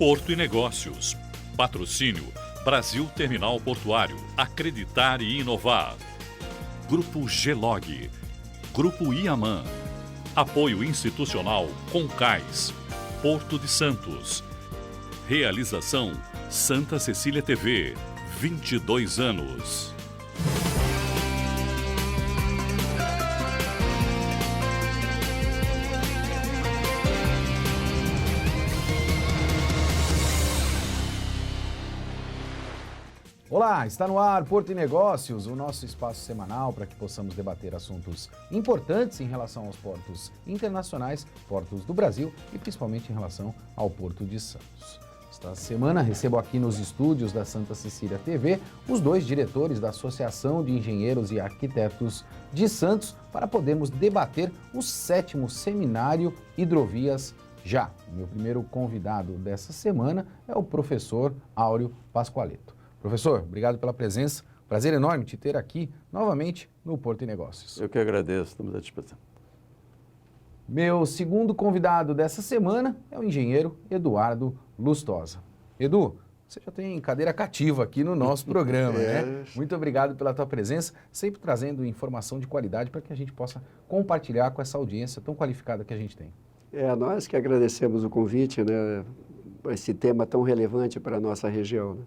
Porto e Negócios. Patrocínio Brasil Terminal Portuário. Acreditar e inovar. Grupo Gelog. Grupo Iaman. Apoio institucional Concais. Porto de Santos. Realização Santa Cecília TV. 22 anos. Olá, está no ar Porto e Negócios, o nosso espaço semanal para que possamos debater assuntos importantes em relação aos portos internacionais, portos do Brasil e principalmente em relação ao Porto de Santos. Esta semana recebo aqui nos estúdios da Santa Cecília TV os dois diretores da Associação de Engenheiros e Arquitetos de Santos para podermos debater o 7º Seminário Hidrovias Já. O meu primeiro convidado dessa semana é o professor Áureo Pascoaleto. Professor, obrigado pela presença. Prazer enorme te ter aqui novamente no Porto e Negócios. Eu que agradeço, estamos à disposição. Meu segundo convidado dessa semana é o engenheiro Eduardo Lustosa. Edu, você já tem cadeira cativa aqui no nosso programa, né? Muito obrigado pela tua presença, sempre trazendo informação de qualidade para que a gente possa compartilhar com essa audiência tão qualificada que a gente tem. Nós que agradecemos o convite, né? Esse tema tão relevante para a nossa região, né?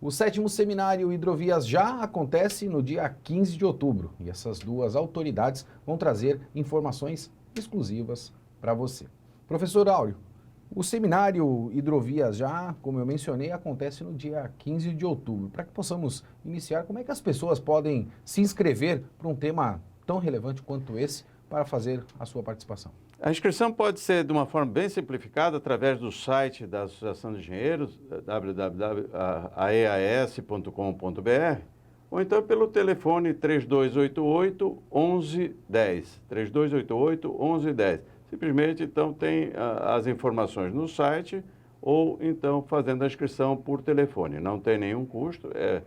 O 7º Seminário Hidrovias Já acontece no dia 15 de outubro e essas duas autoridades vão trazer informações exclusivas para você. Professor Áureo, o Seminário Hidrovias Já, como eu mencionei, acontece no dia 15 de outubro. Para que possamos iniciar, como é que as pessoas podem se inscrever para um tema tão relevante quanto esse para fazer a sua participação? A inscrição pode ser de uma forma bem simplificada através do site da Associação de Engenheiros, www.aeas.com.br, ou então pelo telefone 3288-1110, 3288-1110. Simplesmente, então, tem as informações no site ou, então, fazendo a inscrição por telefone. Não tem nenhum custo, é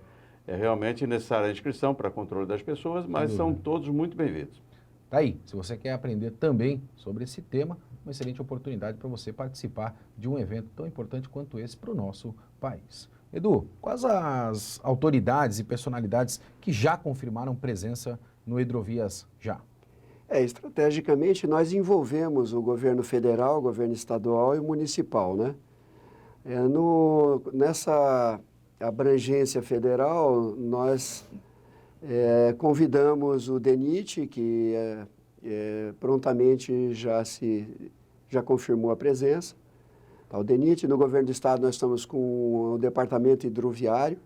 realmente necessária a inscrição para controle das pessoas, mas são todos muito bem-vindos. Tá aí, se você quer aprender também sobre esse tema, uma excelente oportunidade para você participar de um evento tão importante quanto esse para o nosso país. Edu, quais as autoridades e personalidades que já confirmaram presença no Hidrovias Já? Estrategicamente, nós envolvemos o governo federal, o governo estadual e municipal, né? Nessa abrangência federal, nós convidamos o DENIT, que prontamente já confirmou a presença. O DENIT, no governo do estado, nós estamos com o departamento hidroviário,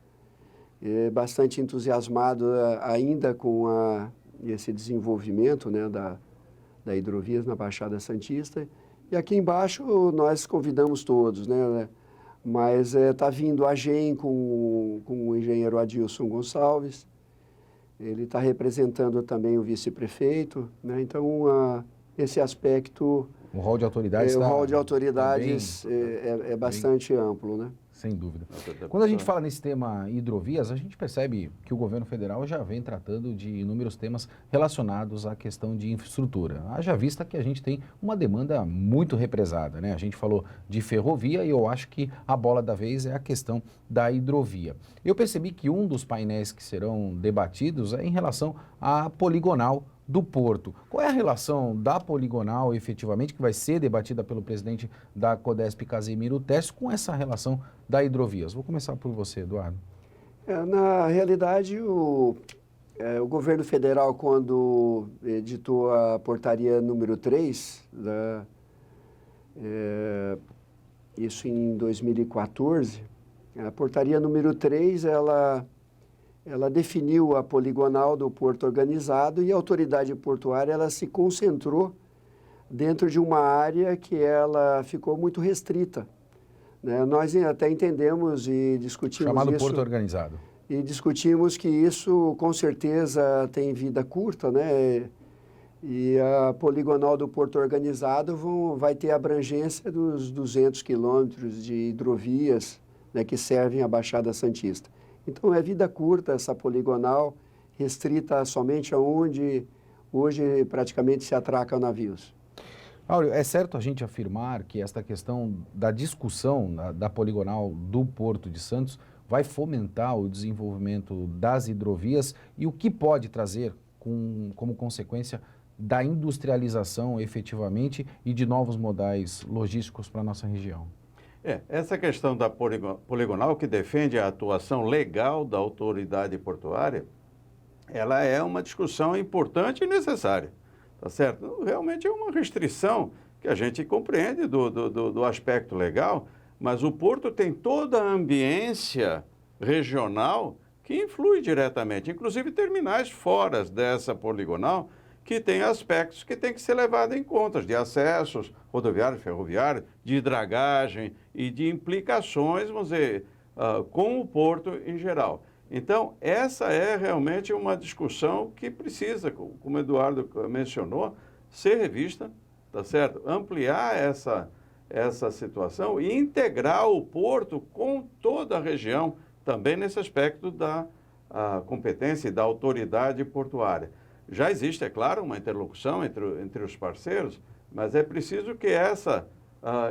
bastante entusiasmado ainda com esse desenvolvimento, né, da hidrovias na Baixada Santista. E aqui embaixo nós convidamos todos, né? Mas está vindo a GEM com o engenheiro Adilson Gonçalves. Ele está representando também o vice-prefeito, né? Então, esse aspecto... O rol de autoridades é bastante amplo, né? Sem dúvida. Quando a gente fala nesse tema hidrovias, a gente percebe que o governo federal já vem tratando de inúmeros temas relacionados à questão de infraestrutura. Haja vista que a gente tem uma demanda muito represada, né? A gente falou de ferrovia e eu acho que a bola da vez é a questão da hidrovia. Eu percebi que um dos painéis que serão debatidos é em relação à poligonal do Porto. Qual é a relação da poligonal, efetivamente, que vai ser debatida pelo presidente da Codesp, Casemiro Tércio, com essa relação da hidrovias? Vou começar por você, Eduardo. Na realidade, o governo federal, quando editou a portaria número 3, isso em 2014, a portaria número 3, ela definiu a poligonal do porto organizado e a autoridade portuária ela se concentrou dentro de uma área que ela ficou muito restrita, né? Nós até entendemos e discutimos chamado isso. Porto Organizado. E discutimos que isso com certeza tem vida curta, né? E a poligonal do Porto Organizado vai ter abrangência dos 200 quilômetros de hidrovias, né, que servem a Baixada Santista. Então, é vida curta essa poligonal, restrita somente aonde hoje praticamente se atracam navios. Áureo, é certo a gente afirmar que esta questão da discussão da poligonal do Porto de Santos vai fomentar o desenvolvimento das hidrovias e o que pode trazer como consequência da industrialização efetivamente e de novos modais logísticos para a nossa região? Essa questão da poligonal que defende a atuação legal da autoridade portuária, ela é uma discussão importante e necessária, tá certo? Realmente é uma restrição que a gente compreende do aspecto legal, mas o Porto tem toda a ambiência regional que influi diretamente, inclusive terminais fora dessa poligonal, que tem aspectos que têm que ser levados em conta, de acessos rodoviários, ferroviários, de dragagem e de implicações, vamos dizer, com o porto em geral. Então, essa é realmente uma discussão que precisa, como o Eduardo mencionou, ser revista, tá certo? Ampliar essa situação e integrar o porto com toda a região, também nesse aspecto da competência e da autoridade portuária. Já existe, é claro, uma interlocução entre os parceiros, mas é preciso que essa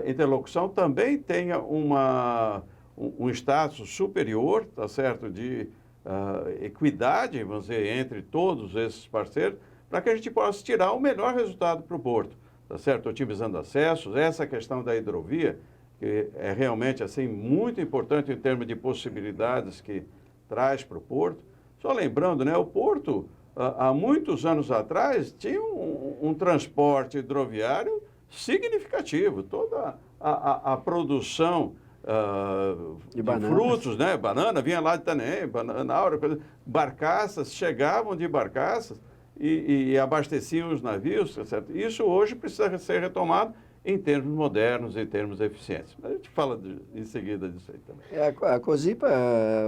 interlocução também tenha um status superior, tá certo, de equidade, vamos dizer, entre todos esses parceiros, para que a gente possa tirar o melhor resultado para o porto, tá certo, otimizando acessos. Essa questão da hidrovia, que é realmente assim muito importante em termos de possibilidades que traz para o porto. Só lembrando, né, o porto há muitos anos atrás tinha um transporte hidroviário significativo. Toda a produção de frutos, né, banana, vinha lá de Itanem, banana, barcaças, chegavam de barcaças e abasteciam os navios, tá certo? Isso hoje precisa ser retomado em termos modernos, em termos eficientes. Mas a gente fala em seguida disso aí também. A COSIPA,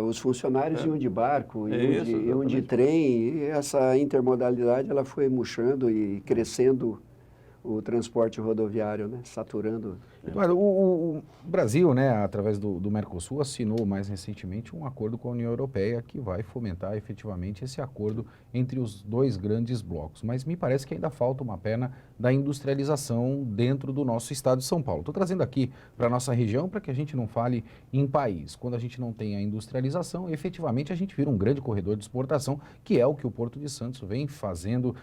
os funcionários iam de barco, iam de trem, e essa intermodalidade ela foi murchando e crescendo o transporte rodoviário, né, saturando. Eduardo, o Brasil, né, através do Mercosul, assinou mais recentemente um acordo com a União Europeia que vai fomentar efetivamente esse acordo entre os dois grandes blocos. Mas me parece que ainda falta uma perna da industrialização dentro do nosso estado de São Paulo. Estou trazendo aqui para a nossa região para que a gente não fale em país. Quando a gente não tem a industrialização, efetivamente a gente vira um grande corredor de exportação, que é o que o Porto de Santos vem fazendo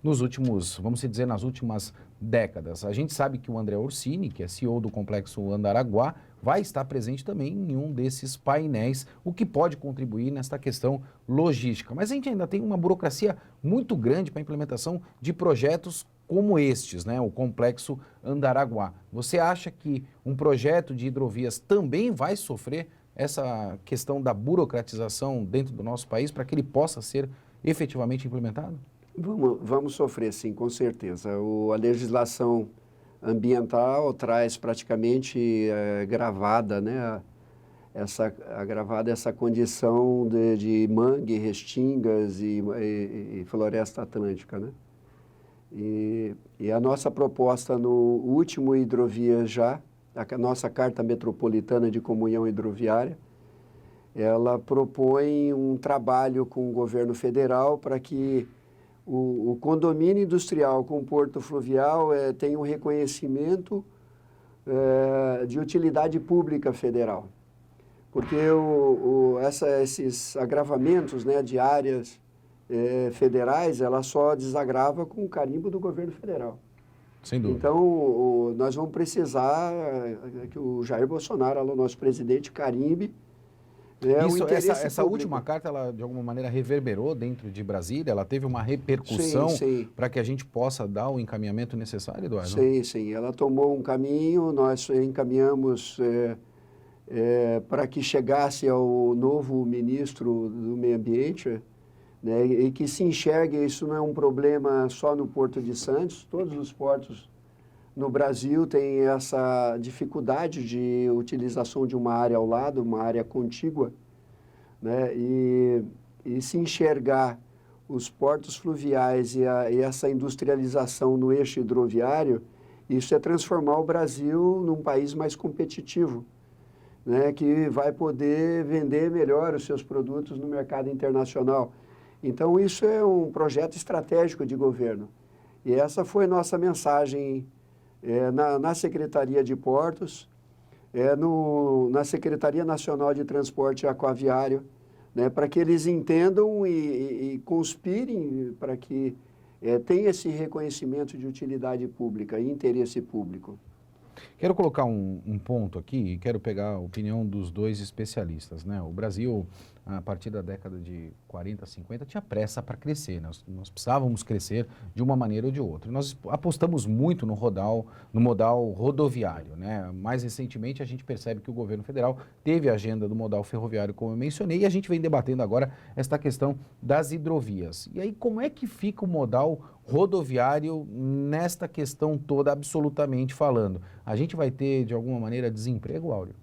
nos últimos, vamos dizer, nas últimas décadas. A gente sabe que o André Orsini, que é CEO do Complexo Andaraguá, vai estar presente também em um desses painéis, o que pode contribuir nesta questão logística. Mas a gente ainda tem uma burocracia muito grande para a implementação de projetos como estes, né? O Complexo Andaraguá. Você acha que um projeto de hidrovias também vai sofrer essa questão da burocratização dentro do nosso país para que ele possa ser efetivamente implementado? Vamos sofrer, sim, com certeza. A legislação ambiental traz praticamente gravada, né, essa condição de mangue, restingas e floresta atlântica, né? E a nossa proposta no último hidrovia a nossa Carta Metropolitana de Comunhão Hidroviária, ela propõe um trabalho com o governo federal para que o condomínio industrial com o porto fluvial tem um reconhecimento de utilidade pública federal. Porque esses agravamentos, né, de áreas federais, ela só desagrava com o carimbo do governo federal. Sem dúvida. Então, nós vamos precisar que o Jair Bolsonaro, o nosso presidente, carimbe. Essa última carta, ela de alguma maneira reverberou dentro de Brasília? Ela teve uma repercussão para que a gente possa dar o encaminhamento necessário, Eduardo? Sim. Ela tomou um caminho, nós encaminhamos para que chegasse ao novo ministro do Meio Ambiente, né, e que se enxergue, isso não é um problema só no Porto de Santos, todos os portos no Brasil têm essa dificuldade de utilização de uma área ao lado, uma área contígua, né? E se enxergar os portos fluviais e essa industrialização no eixo hidroviário, isso é transformar o Brasil num país mais competitivo, né? Que vai poder vender melhor os seus produtos no mercado internacional. Então, isso é um projeto estratégico de governo. E essa foi nossa mensagem na Secretaria de Portos, na Secretaria Nacional de Transporte Aquaviário, né, para que eles entendam e conspirem para que tenha esse reconhecimento de utilidade pública e interesse público. Quero colocar um ponto aqui e quero pegar a opinião dos dois especialistas, né? O Brasil, a partir da década de 40, 50, tinha pressa para crescer. Nós precisávamos crescer de uma maneira ou de outra. Nós apostamos muito no modal rodoviário, né? Mais recentemente, a gente percebe que o governo federal teve a agenda do modal ferroviário, como eu mencionei, e a gente vem debatendo agora esta questão das hidrovias. E aí, como é que fica o modal rodoviário nesta questão toda, absolutamente falando? A gente vai ter, de alguma maneira, desemprego, Áureo?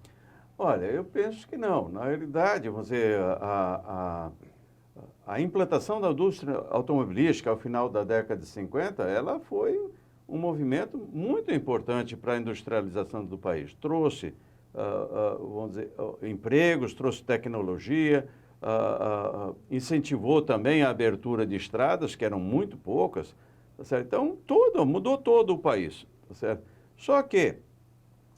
Olha, eu penso que não. Na realidade, vamos dizer, a implantação da indústria automobilística ao final da década de 50, ela foi um movimento muito importante para a industrialização do país. Trouxe, vamos dizer, empregos, trouxe tecnologia, incentivou também a abertura de estradas, que eram muito poucas, tá certo? Então, mudou todo o país, tá certo? Só que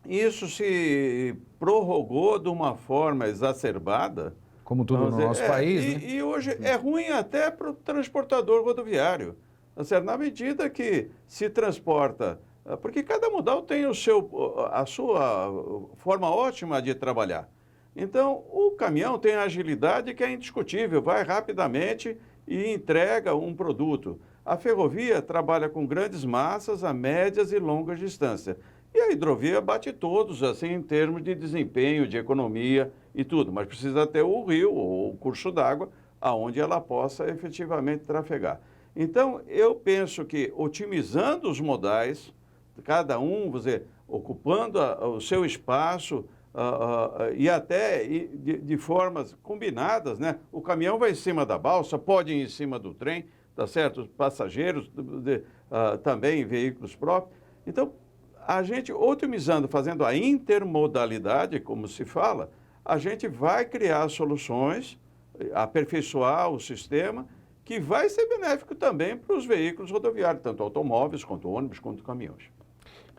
isso se prorrogou de uma forma exacerbada. Como tudo no nosso país, né? E hoje é ruim até para o transportador rodoviário, tá certo? Na medida que se transporta, porque cada modal tem a sua forma ótima de trabalhar. Então, o caminhão tem a agilidade que é indiscutível, vai rapidamente e entrega um produto. A ferrovia trabalha com grandes massas a médias e longas distâncias. E a hidrovia bate todos, assim, em termos de desempenho, de economia e tudo. Mas precisa ter o rio ou o curso d'água aonde ela possa efetivamente trafegar. Então, eu penso que otimizando os modais, cada um, vamos dizer, ocupando o seu espaço, e até de formas combinadas, né? O caminhão vai em cima da balsa, pode ir em cima do trem, tá certo? Os passageiros, também veículos próprios. Então, a gente otimizando, fazendo a intermodalidade, como se fala, a gente vai criar soluções, aperfeiçoar o sistema, que vai ser benéfico também para os veículos rodoviários, tanto automóveis, quanto ônibus, quanto caminhões.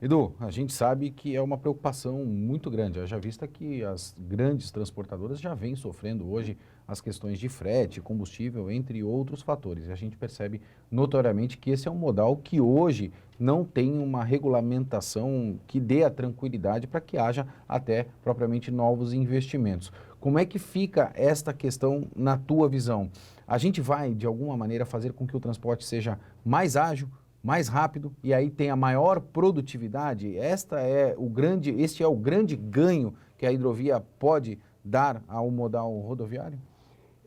Edu, a gente sabe que é uma preocupação muito grande, haja vista que as grandes transportadoras já vêm sofrendo hoje as questões de frete, combustível, entre outros fatores. E a gente percebe notoriamente que esse é um modal que hoje não tem uma regulamentação que dê a tranquilidade para que haja até propriamente novos investimentos. Como é que fica esta questão na tua visão? A gente vai, de alguma maneira, fazer com que o transporte seja mais ágil, mais rápido e aí tem a maior produtividade? Este é o grande ganho que a hidrovia pode dar ao modal rodoviário?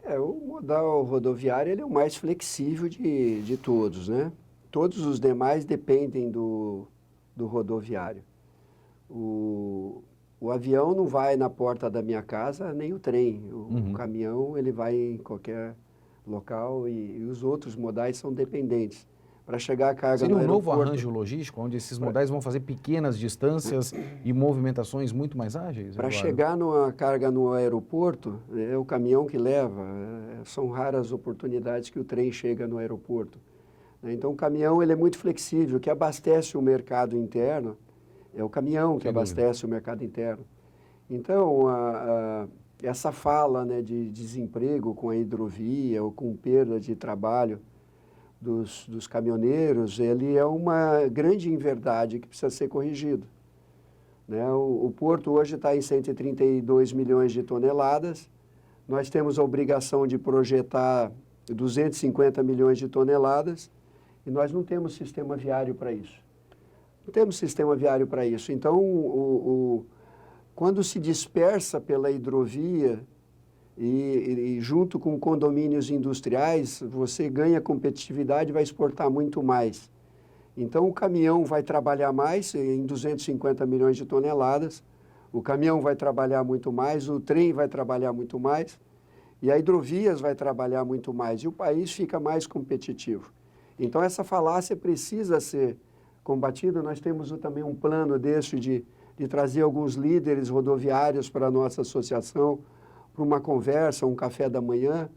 O modal rodoviário ele é o mais flexível de todos, né? Todos os demais dependem do rodoviário. O avião não vai na porta da minha casa, nem o trem. O caminhão ele vai em qualquer local e os outros modais são dependentes. Para chegar a carga Seria no aeroporto... Seria um novo arranjo logístico, onde esses modais vão fazer pequenas distâncias e movimentações muito mais ágeis? Para chegar numa carga no aeroporto, é o caminhão que leva, são raras oportunidades que o trem chega no aeroporto. Então o caminhão ele é muito flexível, o que abastece o mercado interno, é o caminhão que abastece o mercado interno. Então, essa fala, né, de desemprego com a hidrovia ou com perda de trabalho dos caminhoneiros, ele é uma grande inverdade que precisa ser corrigido. Né? O porto hoje está em 132 milhões de toneladas, nós temos a obrigação de projetar 250 milhões de toneladas e nós não temos sistema viário para isso. Não temos sistema viário para isso. Então, quando se dispersa pela hidrovia, e junto com condomínios industriais, você ganha competitividade e vai exportar muito mais. Então, o caminhão vai trabalhar mais, em 250 milhões de toneladas, o caminhão vai trabalhar muito mais, o trem vai trabalhar muito mais, e a hidrovias vai trabalhar muito mais, e o país fica mais competitivo. Então, essa falácia precisa ser combatida. Nós temos também um plano desse de trazer alguns líderes rodoviários para a nossa associação, para uma conversa, um café da manhã,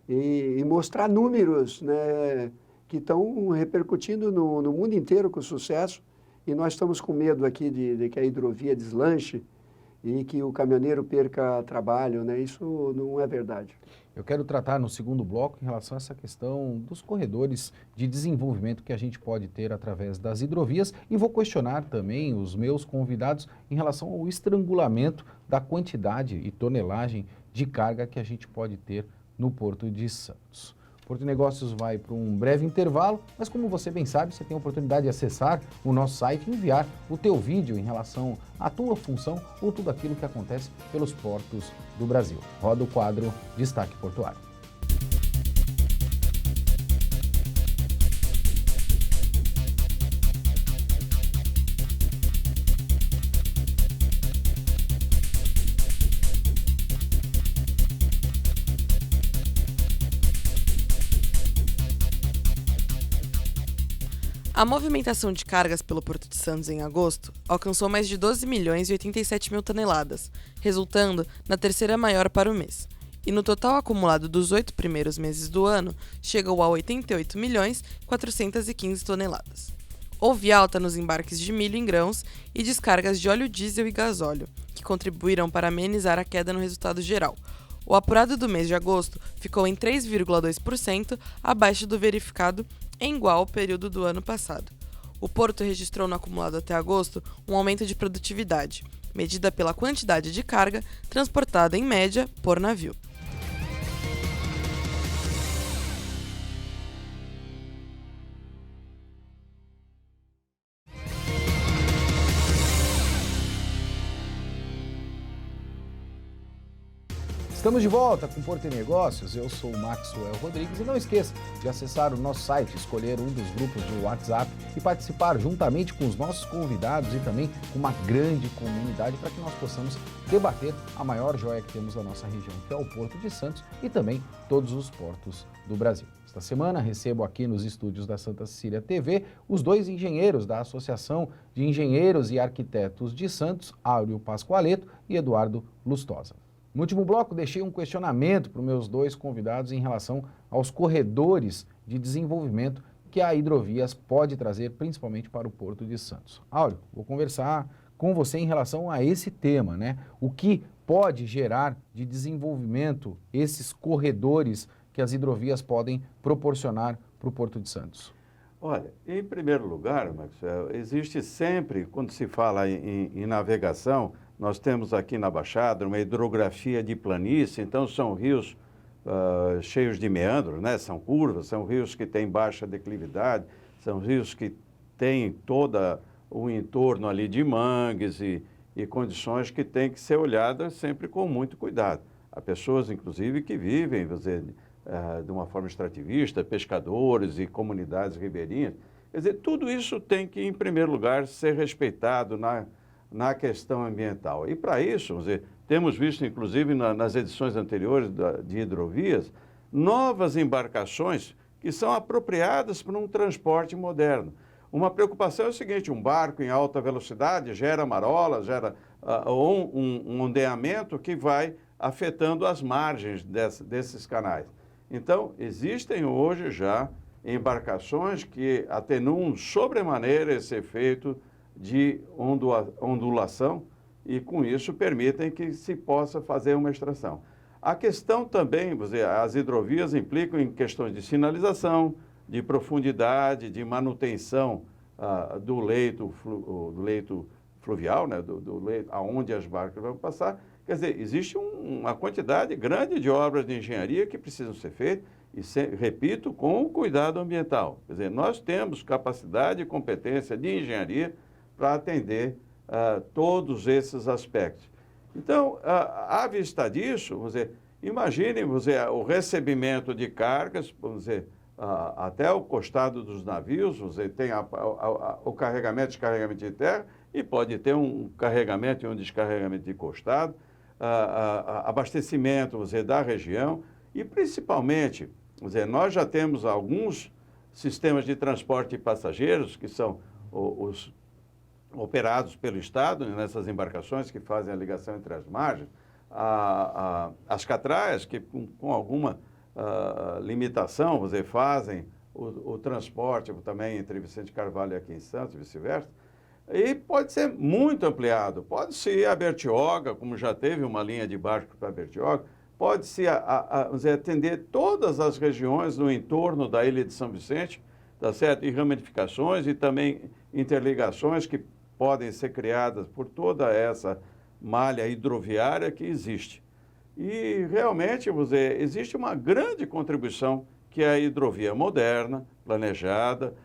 e mostrar números, né, que estão repercutindo no mundo inteiro com sucesso, E nós estamos com medo aqui de que a hidrovia deslanche e que o caminhoneiro perca trabalho, né? Isso não é verdade. Eu quero tratar no segundo bloco em relação a essa questão dos corredores de desenvolvimento que a gente pode ter através das hidrovias e vou questionar também os meus convidados em relação ao estrangulamento da quantidade e tonelagem de carga que a gente pode ter no Porto de Santos. O Porto de Negócios vai para um breve intervalo, mas como você bem sabe, você tem a oportunidade de acessar o nosso site e enviar o teu vídeo em relação à tua função ou tudo aquilo que acontece pelos portos do Brasil. Roda o quadro Destaque Portuário. A movimentação de cargas pelo Porto de Santos em agosto alcançou mais de 12 milhões e 87 mil toneladas, resultando na terceira maior para o mês. E no total acumulado dos 8 primeiros meses do ano, chegou a 88 milhões e 415 toneladas. Houve alta nos embarques de milho em grãos e descargas de óleo diesel e gasóleo, que contribuíram para amenizar a queda no resultado geral. O apurado do mês de agosto ficou em 3,2% abaixo do verificado em igual período do ano passado. O porto registrou no acumulado até agosto um aumento de produtividade, medida pela quantidade de carga transportada em média por navio. Estamos de volta com Porto e Negócios, eu sou o Maxwell Rodrigues e não esqueça de acessar o nosso site, escolher um dos grupos de WhatsApp e participar juntamente com os nossos convidados e também com uma grande comunidade para que nós possamos debater a maior joia que temos na nossa região, que é o Porto de Santos e também todos os portos do Brasil. Esta semana recebo aqui nos estúdios da Santa Cecília TV os dois engenheiros da Associação de Engenheiros e Arquitetos de Santos, Áureo Pascoaleto e Eduardo Lustosa. No último bloco, deixei um questionamento para os meus dois convidados em relação aos corredores de desenvolvimento que a Hidrovias pode trazer, principalmente para o Porto de Santos. Áureo, vou conversar com você em relação a esse tema, né? O que pode gerar de desenvolvimento esses corredores que as hidrovias podem proporcionar para o Porto de Santos? Olha, em primeiro lugar, Maxwell, existe sempre, quando se fala em navegação, nós temos aqui na Baixada uma hidrografia de planície, então são rios cheios de meandros, né? São curvas, são rios que têm baixa declividade, são rios que têm todo o entorno ali de mangues e condições que têm que ser olhadas sempre com muito cuidado. Há pessoas, inclusive, que vivem, vamos dizer, de uma forma extrativista, pescadores e comunidades ribeirinhas. Quer dizer, tudo isso tem que, em primeiro lugar, ser respeitado na questão ambiental. E para isso, vamos dizer, temos visto, inclusive, nas edições anteriores de hidrovias, novas embarcações que são apropriadas para um transporte moderno. Uma preocupação é o seguinte: um barco em alta velocidade gera marola, gera um ondeamento que vai afetando as margens desses canais. Então, existem hoje já embarcações que atenuam sobremaneira esse efeito de ondulação e, com isso, permitem que se possa fazer uma extração. A questão também, vamos dizer, as hidrovias implicam em questões de sinalização, de profundidade, de manutenção do leito fluvial, né, do leito aonde as barcas vão passar. Quer dizer, existe uma quantidade grande de obras de engenharia que precisam ser feitas e, repito, com o cuidado ambiental. Quer dizer, nós temos capacidade e competência de engenharia para atender todos esses aspectos. Então, à vista disso, vamos dizer, imaginem, vamos dizer, o recebimento de cargas, vamos dizer, até o costado dos navios, vamos dizer, tem o carregamento e descarregamento de terra e pode ter um carregamento e um descarregamento de costado, abastecimento, vamos dizer, da região e, principalmente, vamos dizer, nós já temos alguns sistemas de transporte de passageiros que são os operados pelo Estado, nessas embarcações que fazem a ligação entre as margens, as catraias, que com alguma limitação, vamos dizer, fazem o transporte também entre Vicente Carvalho e aqui em Santos, e vice-versa. E pode ser muito ampliado. Pode-se ir a Bertioga, como já teve uma linha de barco para Bertioga, pode-se vamos dizer, atender todas as regiões no entorno da ilha de São Vicente, tá certo? E ramificações e também interligações que podem ser criadas por toda essa malha hidroviária que existe. E realmente, vamos dizer, existe uma grande contribuição que é a hidrovia moderna, planejada,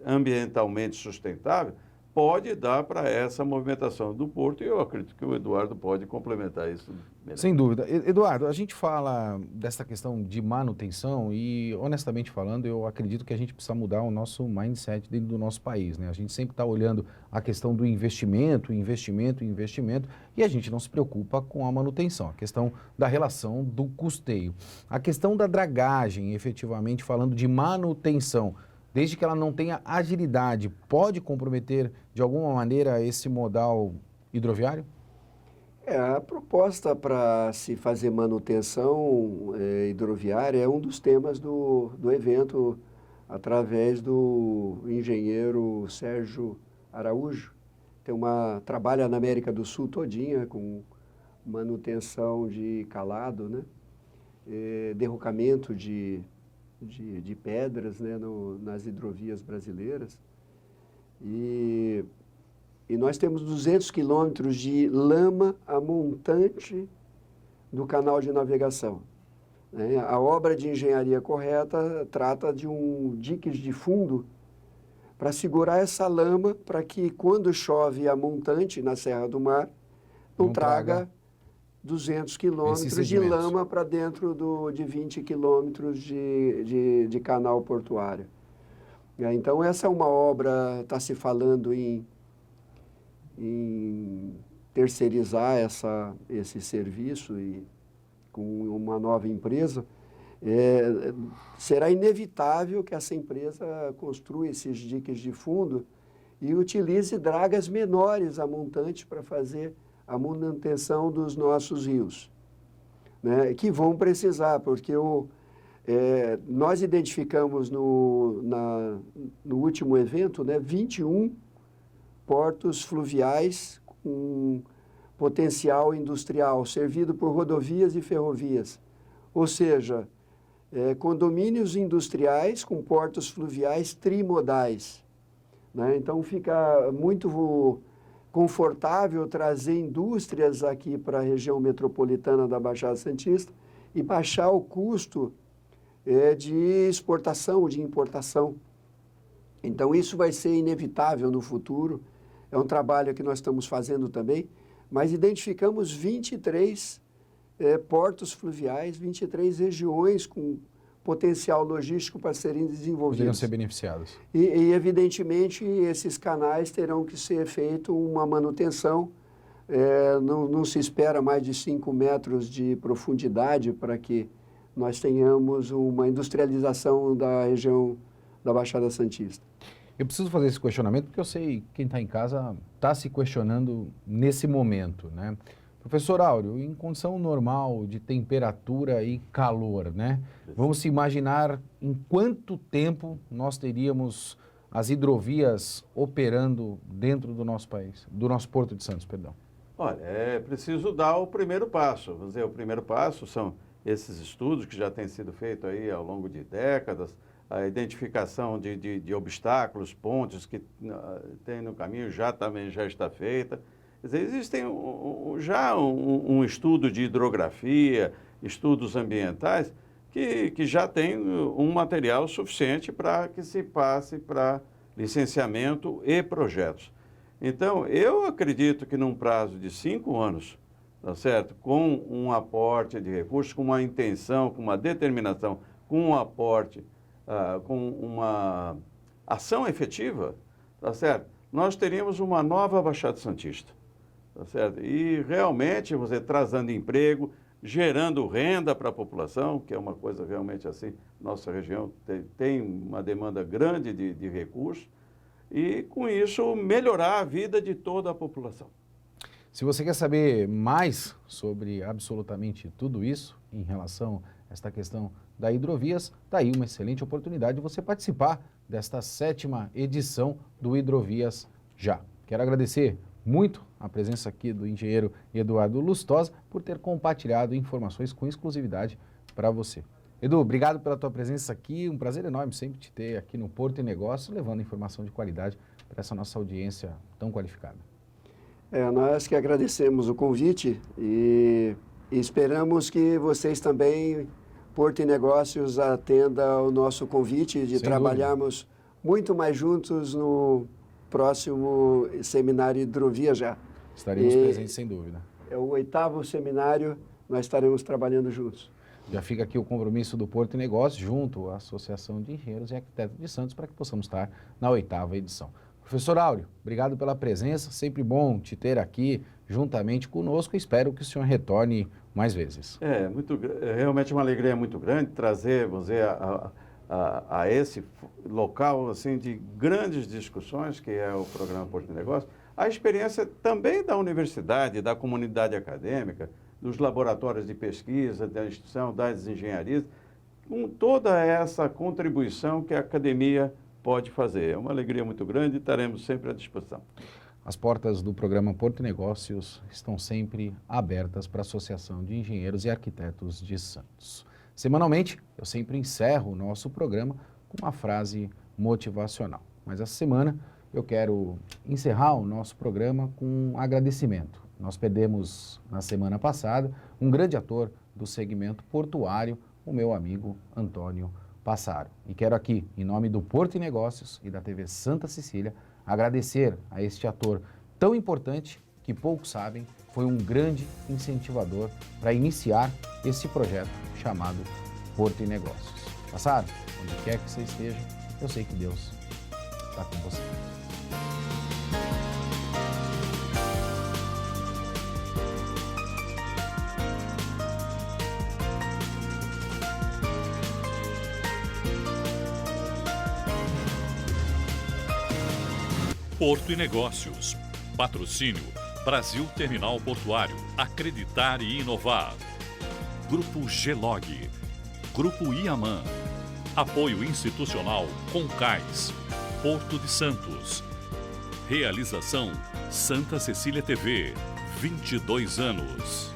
ambientalmente sustentável, pode dar para essa movimentação do porto, e eu acredito que o Eduardo pode complementar isso melhor. Sem dúvida. Eduardo, a gente fala dessa questão de manutenção e, honestamente falando, eu acredito que a gente precisa mudar o nosso mindset dentro do nosso país, né? A gente sempre está olhando a questão do investimento, e a gente não se preocupa com a manutenção, a questão da relação do custeio. A questão da dragagem, efetivamente falando de manutenção, desde que ela não tenha agilidade, pode comprometer de alguma maneira esse modal hidroviário? A proposta para se fazer manutenção hidroviária é um dos temas do evento, através do engenheiro Sérgio Araújo. Trabalha na América do Sul todinha com manutenção de calado, né? Derrocamento de pedras, né, nas hidrovias brasileiras. E nós temos 200 quilômetros de lama a montante do canal de navegação, né? A obra de engenharia correta trata de diques de fundo para segurar essa lama, para que quando chove a montante na Serra do Mar, não traga 200 quilômetros de lama para dentro de 20 quilômetros de canal portuário. Então, essa é uma obra, está se falando em terceirizar esse serviço com uma nova empresa. Será inevitável que essa empresa construa esses diques de fundo e utilize dragas menores a montante para fazer a manutenção dos nossos rios, né, que vão precisar, porque nós identificamos no último evento, né, 21 portos fluviais com potencial industrial, servido por rodovias e ferrovias, ou seja, condomínios industriais com portos fluviais trimodais, né? Então fica muito confortável trazer indústrias aqui para a região metropolitana da Baixada Santista e baixar o custo de exportação, de importação. Então, isso vai ser inevitável no futuro. É um trabalho que nós estamos fazendo também, mas identificamos 23 portos fluviais, 23 regiões com potencial logístico para serem desenvolvidos. Poderiam ser beneficiados. E, evidentemente, esses canais terão que ser feito uma manutenção. Não se espera mais de 5 metros de profundidade para que nós tenhamos uma industrialização da região da Baixada Santista. Eu preciso fazer esse questionamento porque eu sei que quem está em casa está se questionando nesse momento, né? Professor Áureo, em condição normal de temperatura e calor, né? Vamos se imaginar em quanto tempo nós teríamos as hidrovias operando dentro do nosso país, do nosso Porto de Santos, perdão. Olha, é preciso dar o primeiro passo. Vamos dizer, o primeiro passo são esses estudos que já têm sido feitos aí ao longo de décadas, a identificação de obstáculos, pontes que tem no caminho também já está feita. Quer dizer, existem já um estudo de hidrografia, estudos ambientais, que já tem um material suficiente para que se passe para licenciamento e projetos. Então, eu acredito que num prazo de 5 anos, tá certo? Com um aporte de recursos, com uma intenção, com uma determinação, com um aporte, com uma ação efetiva, tá certo? Nós teríamos uma nova Baixada Santista. Tá certo? E realmente você trazendo emprego, gerando renda para a população, que é uma coisa realmente assim, nossa região tem uma demanda grande de recursos, e com isso melhorar a vida de toda a população. Se você quer saber mais sobre absolutamente tudo isso em relação a esta questão da hidrovias, está aí uma excelente oportunidade de você participar desta 7ª edição do Hidrovias Já. Quero agradecer muito a presença aqui do engenheiro Eduardo Lustosa por ter compartilhado informações com exclusividade para você. Edu, obrigado pela tua presença aqui, um prazer enorme sempre te ter aqui no Porto e Negócio, levando informação de qualidade para essa nossa audiência tão qualificada. Nós que agradecemos o convite e esperamos que vocês também, Porto e Negócios, atenda ao nosso convite de trabalharmos muito mais juntos no próximo seminário Hidrovia já. Estaremos presentes, sem dúvida. É o 8º seminário, nós estaremos trabalhando juntos. Já fica aqui o compromisso do Porto e Negócios junto à Associação de Engenheiros e Arquitetos de Santos para que possamos estar na 8ª edição. Professor Áureo, obrigado pela presença, sempre bom te ter aqui juntamente conosco, espero que o senhor retorne mais vezes. Realmente uma alegria muito grande trazer você a esse local assim, de grandes discussões, que é o programa Porto e Negócios, a experiência também da universidade, da comunidade acadêmica, dos laboratórios de pesquisa, da instituição, das engenharias, com toda essa contribuição que a academia pode fazer. É uma alegria muito grande e estaremos sempre à disposição. As portas do programa Porto e Negócios estão sempre abertas para a Associação de Engenheiros e Arquitetos de Santos. Semanalmente, eu sempre encerro o nosso programa com uma frase motivacional. Mas essa semana eu quero encerrar o nosso programa com um agradecimento. Nós perdemos, na semana passada, um grande ator do segmento portuário, o meu amigo Antônio Passaro. E quero aqui, em nome do Porto e Negócios e da TV Santa Cecília, agradecer a este ator tão importante que poucos sabem, foi um grande incentivador para iniciar esse projeto chamado Porto e Negócios. Passaro, onde quer que você esteja, eu sei que Deus está com você. Porto e Negócios. Patrocínio Brasil Terminal Portuário. Acreditar e inovar. Grupo Gelog. Grupo Iaman. Apoio institucional Concais. Porto de Santos. Realização Santa Cecília TV. 22 anos.